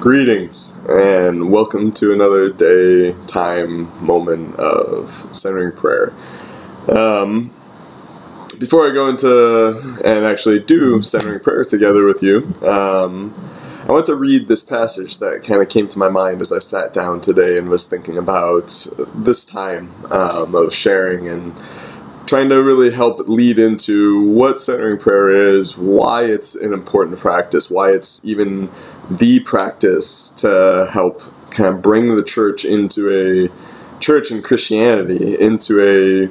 Greetings, and welcome to another day, time, moment of centering prayer. Before I go into and actually do centering prayer together with you, I want to read this passage that kind of came to my mind as I sat down today and was thinking about this time of sharing and trying to really help lead into what centering prayer is, why it's an important practice, why it's even the practice to help kind of bring the church into a church and Christianity into a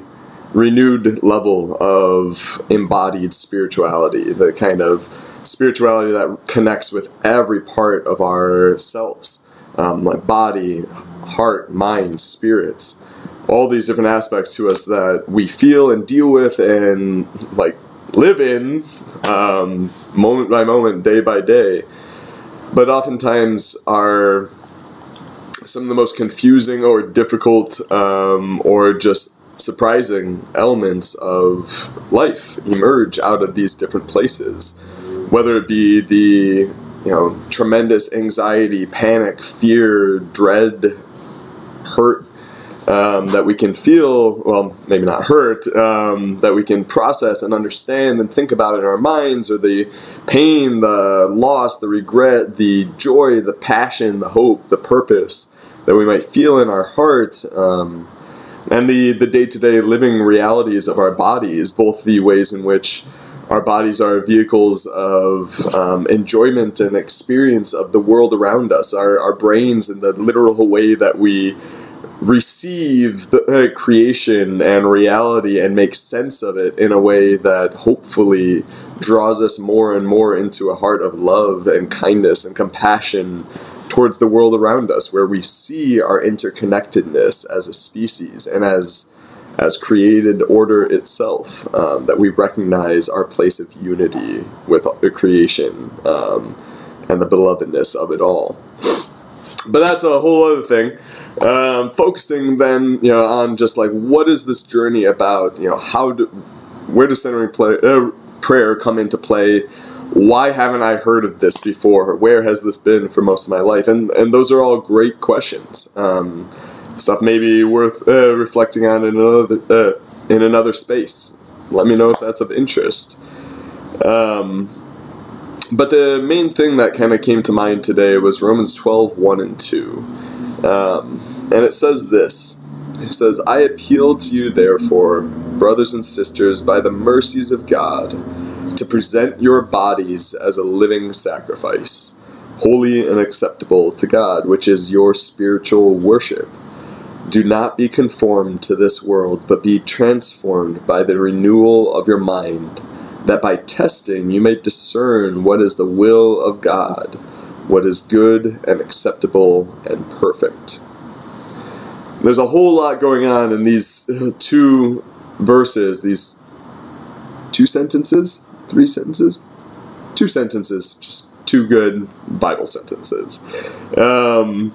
renewed level of embodied spirituality, the kind of spirituality that connects with every part of ourselves, like body, heart, mind, spirits, all these different aspects to us that we feel and deal with and like live in moment by moment, day by day, but oftentimes are some of the most confusing or difficult or just surprising elements of life emerge out of these different places, whether it be the tremendous anxiety, panic, fear, dread, hurt that we can feel, well, maybe not hurt, that we can process and understand and think about in our minds, or the pain, the loss, the regret, the joy, the passion, the hope, the purpose that we might feel in our hearts, and the day-to-day living realities of our bodies, both the ways in which our bodies are vehicles of enjoyment and experience of the world around us, our brains in the literal way that we receive the creation and reality and make sense of it in a way that hopefully draws us more and more into a heart of love and kindness and compassion towards the world around us, where we see our interconnectedness as a species and as created order itself, that we recognize our place of unity with the creation and the belovedness of it all. But that's a whole other thing. Focusing then, on just like, what is this journey about? Where does centering prayer come into play? Why haven't I heard of this before? Where has this been for most of my life? And those are all great questions. Stuff maybe worth reflecting on in another space. Let me know if that's of interest. But the main thing that kind of came to mind today was Romans 12:1 and 2. And it says this. It says, "I appeal to you, therefore, brothers and sisters, by the mercies of God, to present your bodies as a living sacrifice, holy and acceptable to God, which is your spiritual worship. Do not be conformed to this world, but be transformed by the renewal of your mind, that by testing you may discern what is the will of God, what is good and acceptable and perfect." There's a whole lot going on in these two verses, these two sentences, three sentences, two sentences, just two good Bible sentences. We're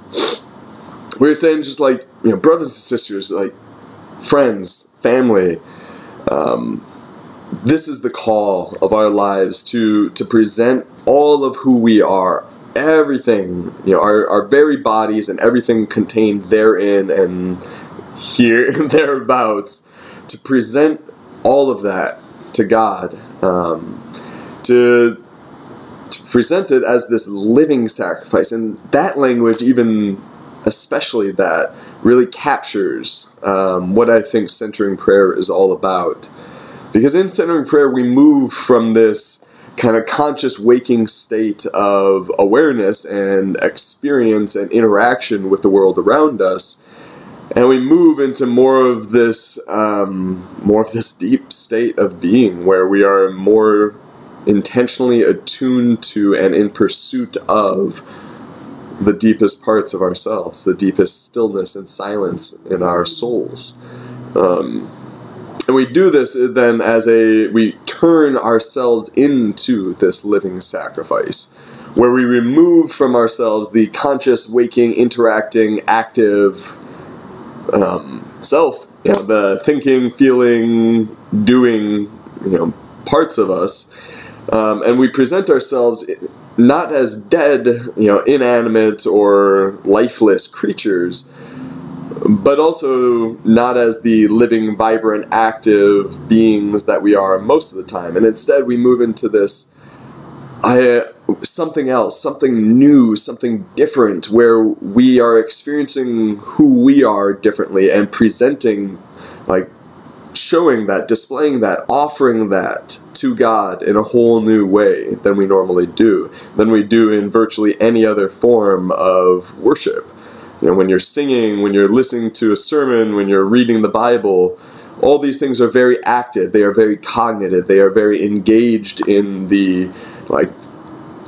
saying just like, brothers and sisters, like friends, family, this is the call of our lives to present all of who we are, everything, our very bodies and everything contained therein and here and thereabouts, to present all of that to God, to present it as this living sacrifice. And that language, even especially that, really captures what I think centering prayer is all about. Because in centering prayer, we move from this kind of conscious waking state of awareness and experience and interaction with the world around us, and we move into more of this deep state of being, where we are more intentionally attuned to and in pursuit of the deepest parts of ourselves, the deepest stillness and silence in our souls. And we do this then as we turn ourselves into this living sacrifice, where we remove from ourselves the conscious, waking, interacting, active self, the thinking, feeling, doing, parts of us, And we present ourselves not as dead, inanimate or lifeless creatures, but also not as the living, vibrant, active beings that we are most of the time. And instead we move into this something else, something new, something different, where we are experiencing who we are differently and presenting, showing that, displaying that, offering that to God in a whole new way than we normally do, than we do in virtually any other form of worship. When you're singing, when you're listening to a sermon, when you're reading the Bible, all these things are very active, they are very cognitive, they are very engaged in the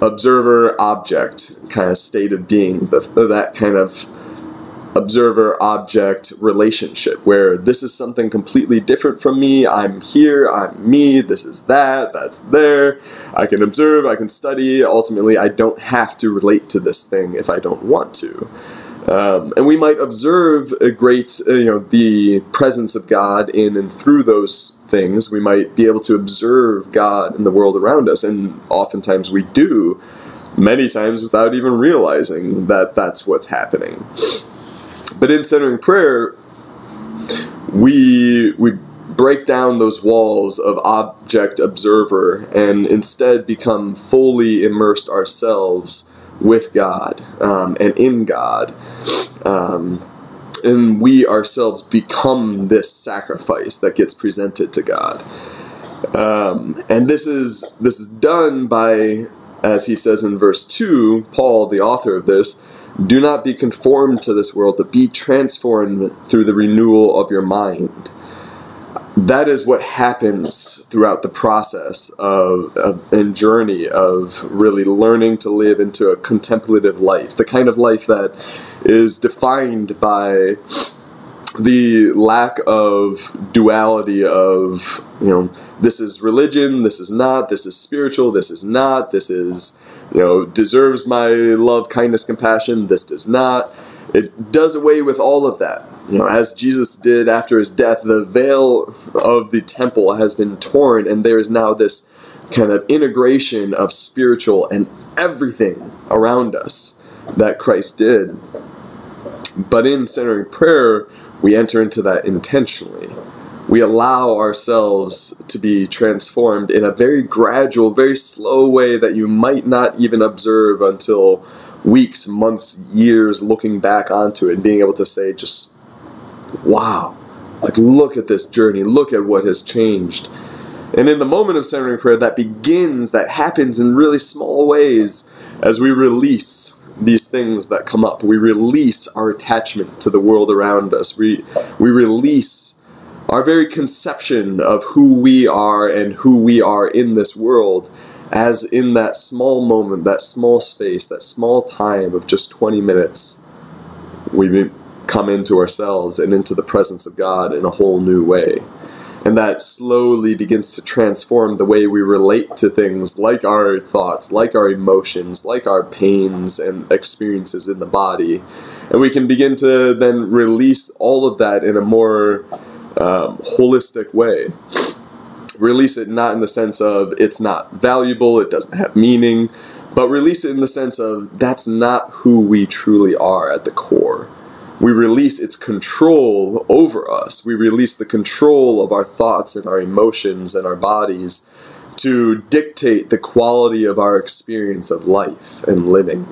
observer-object kind of state of being, that kind of observer-object relationship, where this is something completely different from me, I'm here, I'm me, this is that, that's there, I can observe, I can study, ultimately I don't have to relate to this thing if I don't want to. And we might observe the presence of God in and through those things. We might be able to observe God in the world around us, and oftentimes we do, many times without even realizing that that's what's happening. But in centering prayer, we break down those walls of object-observer and instead become fully immersed ourselves with God and in God. And we ourselves become this sacrifice that gets presented to God. And this is done by, as he says in verse 2, Paul, the author of this, do not be conformed to this world, but be transformed through the renewal of your mind. That is what happens throughout the process and journey of really learning to live into a contemplative life, the kind of life that is defined by the lack of duality of, this is religion, this is not, this is spiritual, this is not, this is, deserves my love, kindness, compassion, this does not. It does away with all of that. As Jesus did after his death, the veil of the temple has been torn, and there is now this kind of integration of spiritual and everything around us that Christ did. But in centering prayer, we enter into that intentionally. We allow ourselves to be transformed in a very gradual, very slow way that you might not even observe until weeks, months, years looking back onto it and being able to say just, wow, look at this journey, look at what has changed. And in the moment of centering prayer, that happens in really small ways as we release these things that come up. We release our attachment to the world around us. We release our very conception of who we are and who we are in this world, as in that small moment, that small space, that small time of just 20 minutes, we come into ourselves and into the presence of God in a whole new way. And that slowly begins to transform the way we relate to things like our thoughts, like our emotions, like our pains and experiences in the body. And we can begin to then release all of that in a more holistic way. Release it not in the sense of it's not valuable, it doesn't have meaning, but release it in the sense of that's not who we truly are at the core. We release its control over us. We release the control of our thoughts and our emotions and our bodies to dictate the quality of our experience of life and living.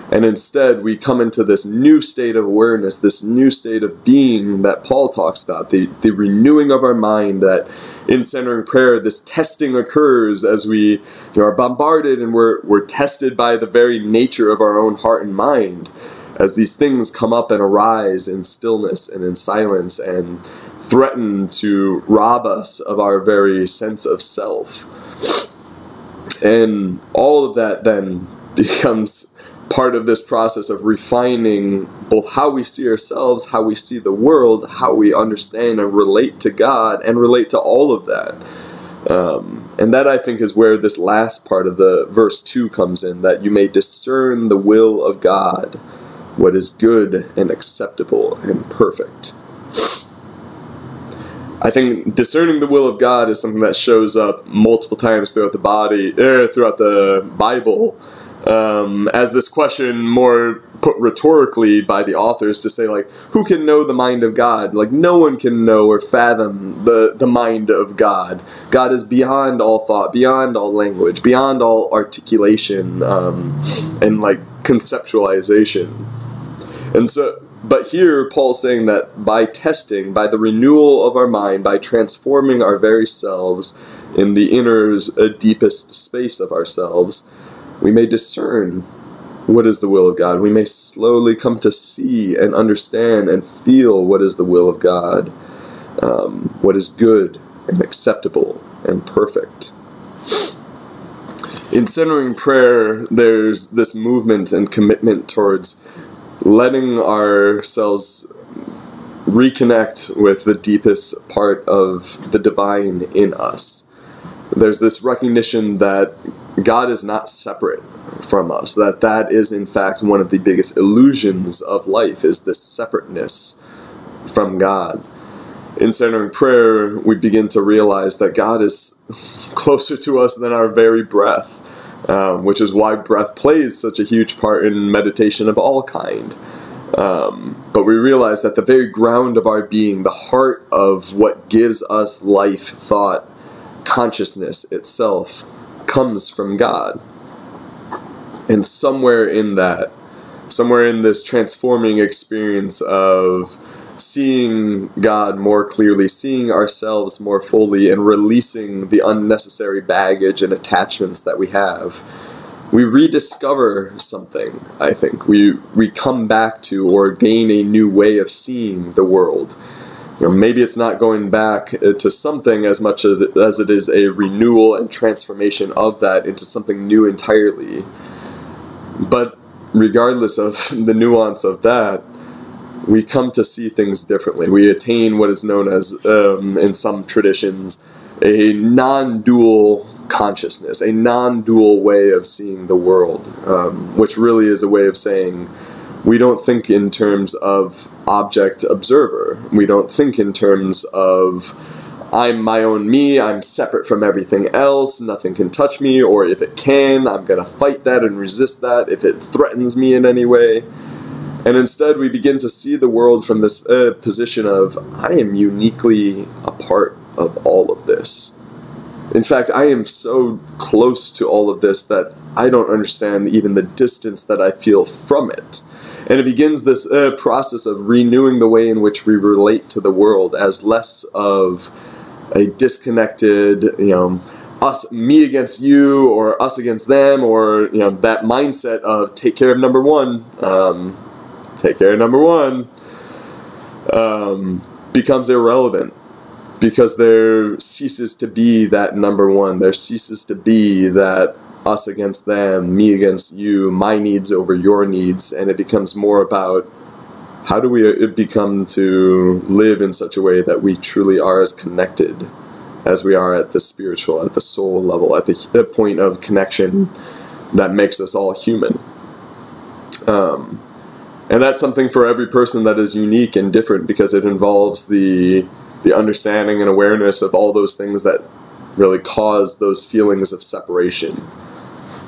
And instead, we come into this new state of awareness, this new state of being that Paul talks about, the renewing of our mind, that in centering prayer, this testing occurs as we are bombarded and we're tested by the very nature of our own heart and mind, as these things come up and arise in stillness and in silence and threaten to rob us of our very sense of self. And all of that then becomes part of this process of refining both how we see ourselves, how we see the world, how we understand and relate to God and relate to all of that. And that, I think, is where this last part of the verse 2 comes in, that you may discern the will of God, what is good and acceptable and perfect. I think discerning the will of God is something that shows up multiple times throughout the Bible, as this question more put rhetorically by the authors to say, like, who can know the mind of God? Like, no one can know or fathom the mind of God. God is beyond all thought, beyond all language, beyond all articulation, and like conceptualization. And so, but here Paul's saying that by testing, by the renewal of our mind, by transforming our very selves in the inner, deepest space of ourselves, we may discern what is the will of God. We may slowly come to see and understand and feel what is the will of God, what is good and acceptable and perfect. In centering prayer, there's this movement and commitment towards letting ourselves reconnect with the deepest part of the divine in us. There's this recognition that God is not separate from us, that is in fact one of the biggest illusions of life, is this separateness from God. In centering prayer, we begin to realize that God is closer to us than our very breath, which is why breath plays such a huge part in meditation of all kind. But we realize that the very ground of our being, the heart of what gives us life, thought, consciousness itself, comes from God. And somewhere in this transforming experience of seeing God more clearly, seeing ourselves more fully, and releasing the unnecessary baggage and attachments that we have, we rediscover something, I think. We come back to or gain a new way of seeing the world. Maybe it's not going back to something as much as it is a renewal and transformation of that into something new entirely. But regardless of the nuance of that, we come to see things differently. We attain what is known as, in some traditions, a non-dual consciousness, a non-dual way of seeing the world, which really is a way of saying we don't think in terms of object observer. We don't think in terms of I'm my own me, I'm separate from everything else, nothing can touch me, or if it can, I'm going to fight that and resist that if it threatens me in any way. And instead we begin to see the world from this position of, I am uniquely a part of all of this. In fact, I am so close to all of this that I don't understand even the distance that I feel from it. And it begins this process of renewing the way in which we relate to the world as less of a disconnected, us, me against you, or us against them, or, that mindset of take care of number one, becomes irrelevant. Because there ceases to be that number one. There ceases to be that us against them, me against you, my needs over your needs, and it becomes more about how do we become to live in such a way that we truly are as connected as we are at the spiritual, at the soul level, at the point of connection that makes us all human. And that's something for every person that is unique and different, because it involves the understanding and awareness of all those things that really cause those feelings of separation,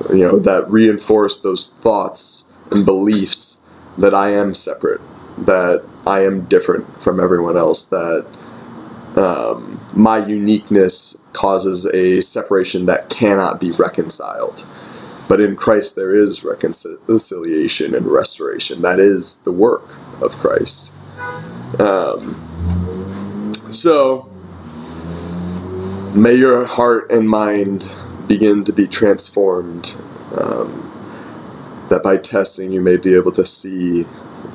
that reinforce those thoughts and beliefs that I am separate, that I am different from everyone else, that my uniqueness causes a separation that cannot be reconciled. But in Christ there is reconciliation and restoration. That is the work of Christ. So, may your heart and mind begin to be transformed, that by testing you may be able to see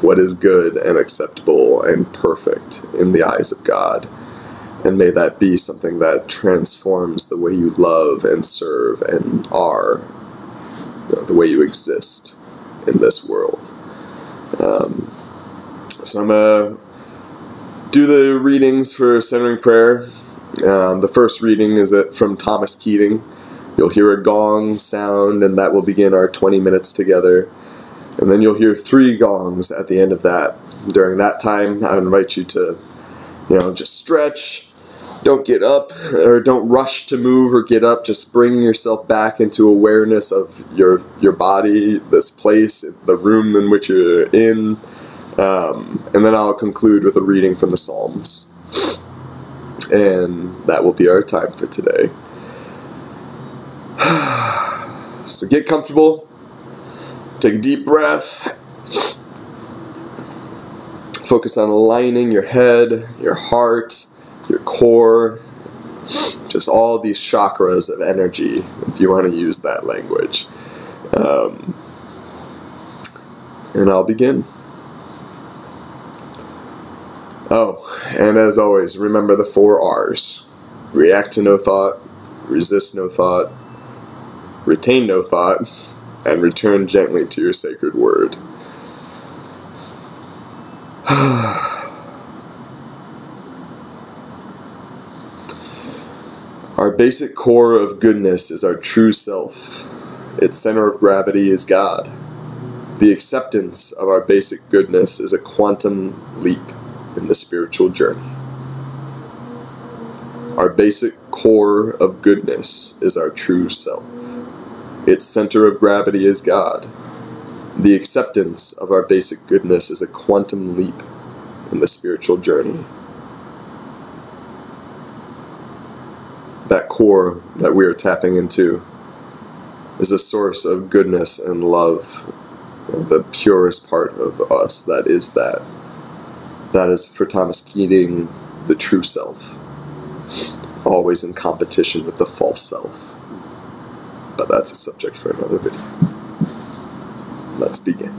what is good and acceptable and perfect in the eyes of God. And may that be something that transforms the way you love and serve and are, the way you exist in this world. So I'm going to do the readings for centering prayer. The first reading is from Thomas Keating. You'll hear a gong sound, and that will begin our 20 minutes together. And then you'll hear 3 gongs at the end of that. During that time, I invite you to, just stretch, Don't get up, or don't rush to move or get up. Just bring yourself back into awareness of your body, this place, the room in which you're in. And then I'll conclude with a reading from the Psalms. And that will be our time for today. So get comfortable. Take a deep breath. Focus on aligning your head, your heart, your core, just all these chakras of energy, if you want to use that language. And I'll begin. Oh, and as always, remember the 4 R's. React to no thought, resist no thought, retain no thought, and return gently to your sacred word. Our basic core of goodness is our true self. Its center of gravity is God. The acceptance of our basic goodness is a quantum leap in the spiritual journey. Our basic core of goodness is our true self. Its center of gravity is God. The acceptance of our basic goodness is a quantum leap in the spiritual journey. That core that we are tapping into is a source of goodness and love, the purest part of us. That is that. That is, for Thomas Keating, the true self, always in competition with the false self. But that's a subject for another video. Let's begin.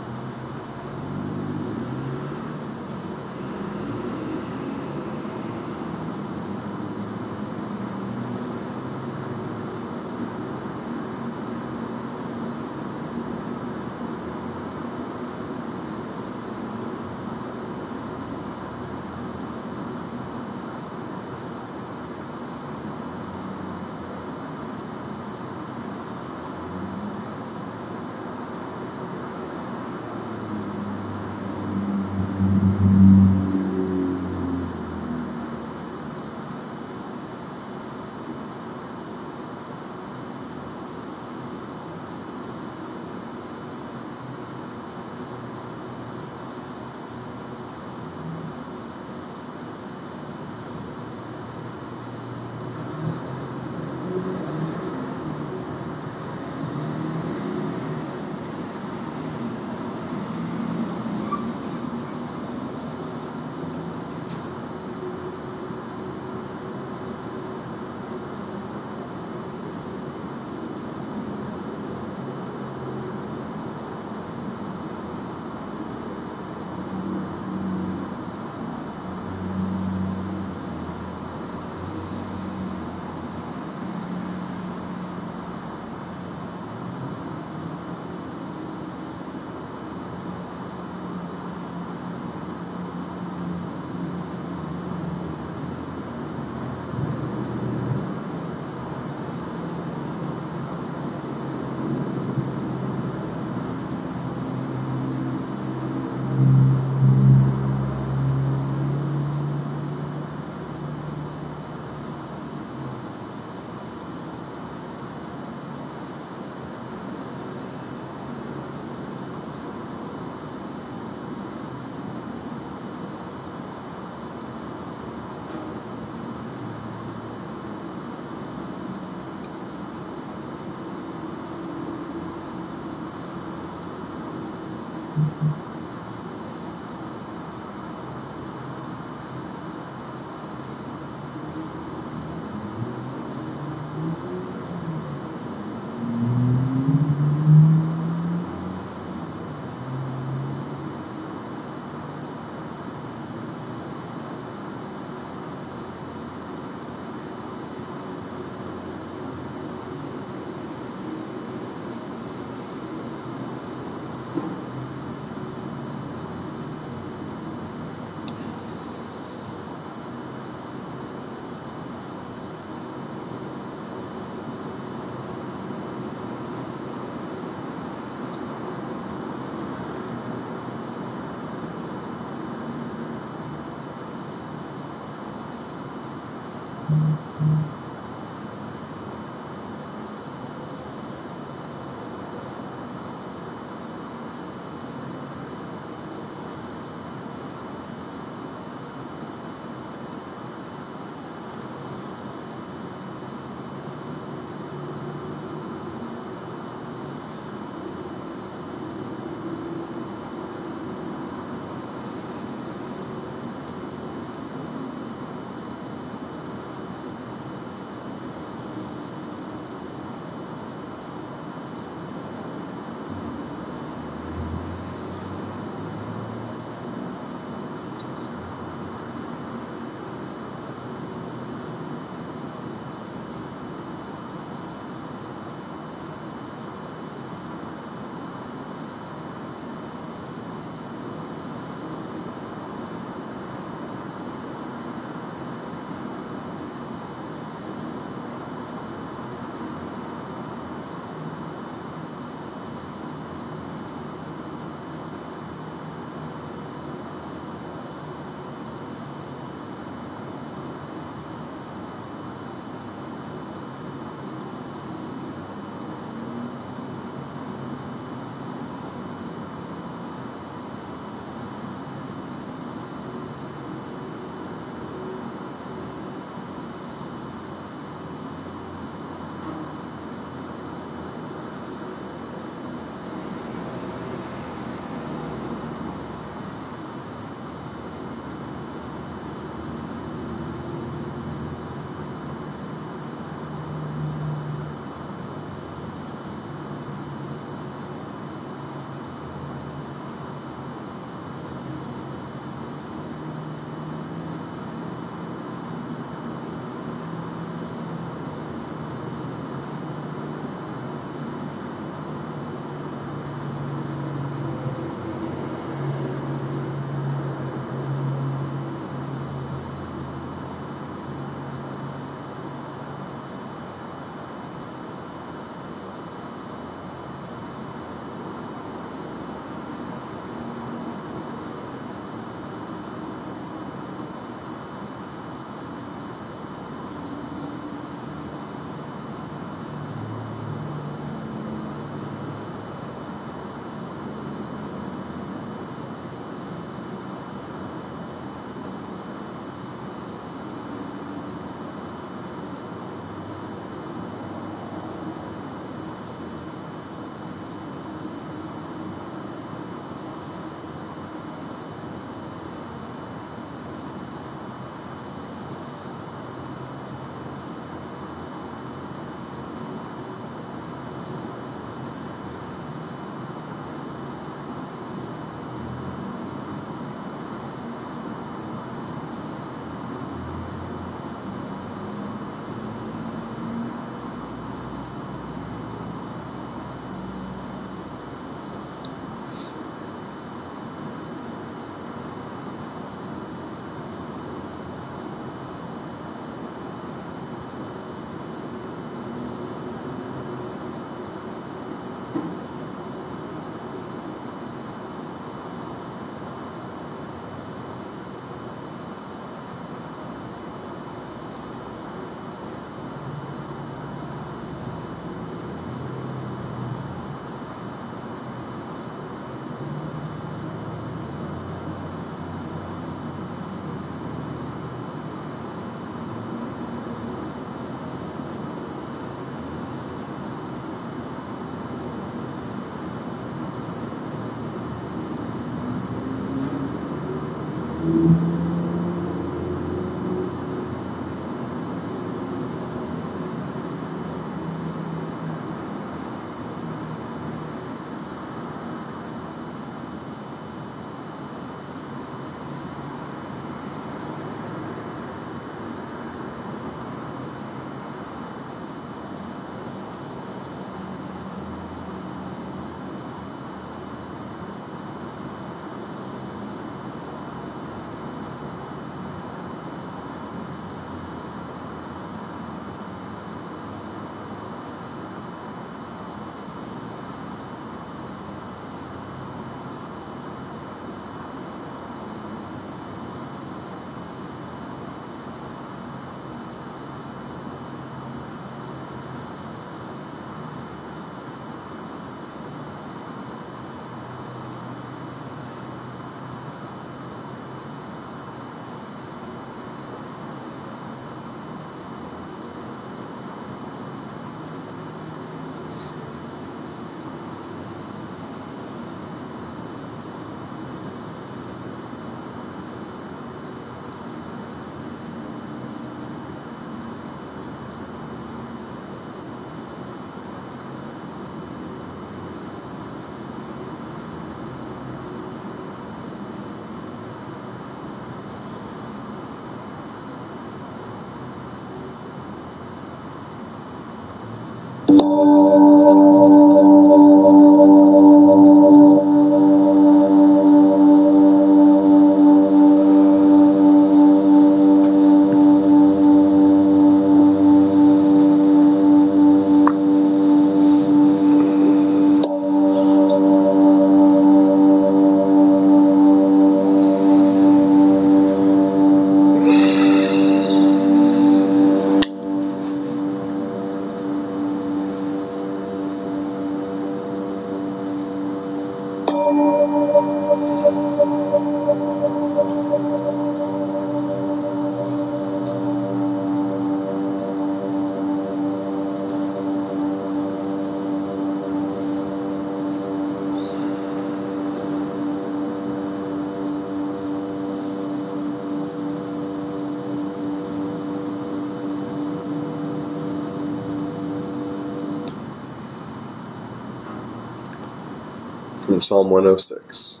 From Psalm 106.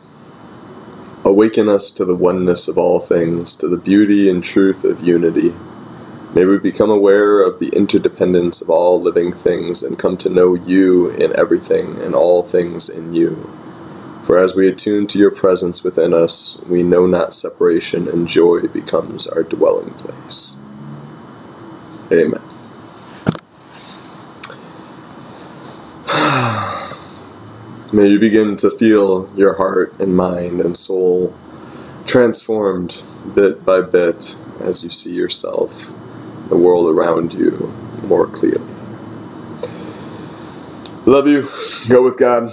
Awaken us to the oneness of all things, to the beauty and truth of unity. May we become aware of the interdependence of all living things and come to know you in everything and all things in you. For as we attune to your presence within us, we know not separation, and joy becomes our dwelling place. Amen. May you begin to feel your heart and mind and soul transformed bit by bit as you see yourself, the world around you, more clearly. Love you. Go with God.